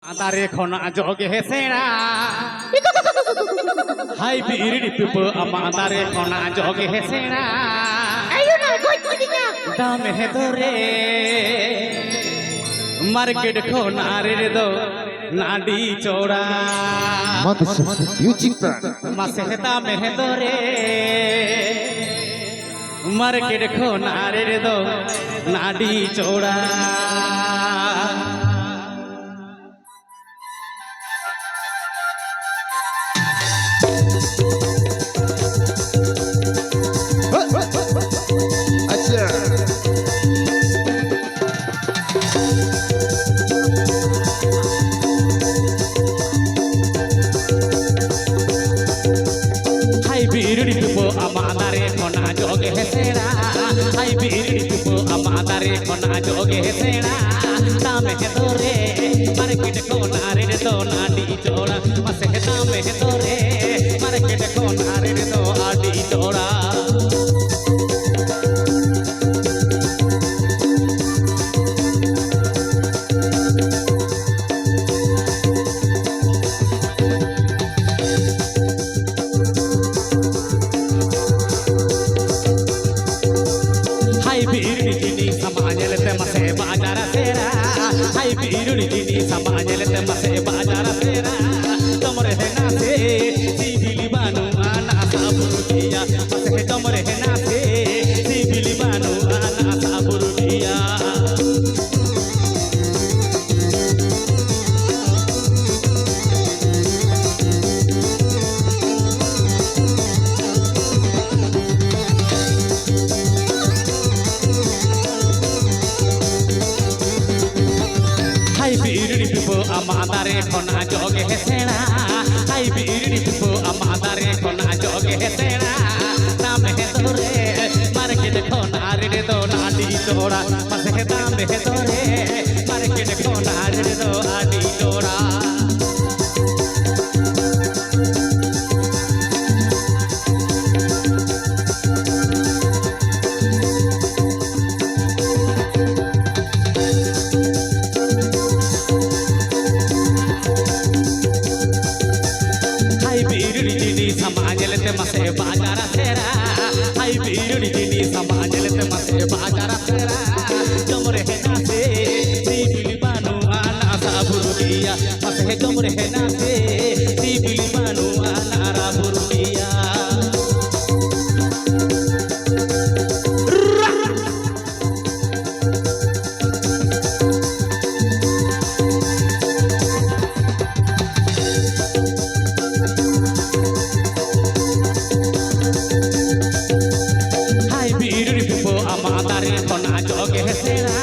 আদারে খন আজগে হেসেড়া হাই বিড়ি পিপ আমাদারে খন আজগে হেসেড়া দামে হে ধরে মার্কেট খন আরে দো নাডি চৌড়া মাসে দামে হে ধরে মার্কেট খন আরে দো নাডি চৌড়া বিড়ি পিপো আমাদারে কোনা যোগে হেসেড়া হাই বিড়ি পিপো আমাদারে কোনা যোগে হেসেড়া দামে হে ধরে মার্কেট কোনা রে দো নাডি চোড়া মাসে দামে হে ধরে মার্কেট কোনা রে দো আডি চোড়া बिरुड़ी जिनी समाजल ते मसे बाजार तेरा हाय बिरुड़ी जिनी समाजल ते मसे बाजार तेरा तुमरे है ना से सिबिली बानु आना साबुरुटिया मसे तुमरे है ना से सिबिली बानु आना साबुरुटिया बिरुड़ी पिपो আমাদারে কোনা যোগে হেসেড়া হাই বিড়ি পিপো আমাদারে কোনা যোগে হেসেড়া দামে হে ধরে মার্কেট কোনা রে দো নাডি চোড়া মাসে দামে হে ধরে মার্কেট কোনা রে দো আডি চোড়া बिरुड़ी जिनी समाजल ते मसे बाजार तेरा हाय बिरुड़ी जिनी समाजल ते मसे बाजार तेरा तुमरे है ना से सिबिली बानु आना साबुरुटिया मसे तुमरे है ना से सिबिली बानु आना राबुरुटिया बिरुड़ी पिपो আমাদারে কোনা যোগে হেসেড়া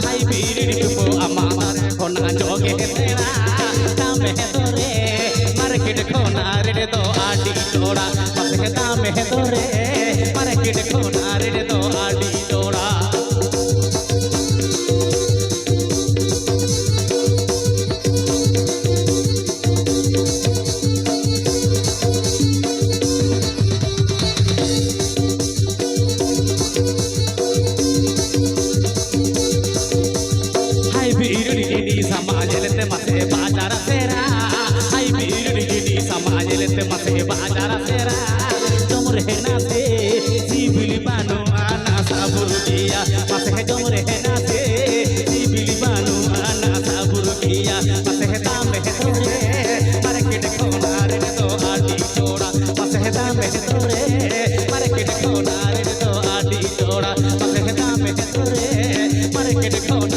হাই বিড়ি পিপো আমাদারে কোনা যোগে হেসেড়া দামে হে ধরে মার্কেট কোনা রে দো আডি চোড়া মাসে দামে হে ধরে মার্কেট কোনা রে দো আডি চোড়া बिरुड़ी जिनी समाजल ते मसे बाजार तेरा हाय बिरुड़ी जिनी समाजल ते मसे बाजार तेरा तुमरे है ना से सिबिली बानु आना साबुरुटिया मसे तुमरे है ना से सिबिली बानु आना साबुरुटिया मसे दामे हे धरे मार्केट कोना रे दो आडी चोड़ा मसे दामे हे धरे मार्केट कोना रे दो आडी चोड़ा मसे दामे हे धरे मार्केट कोना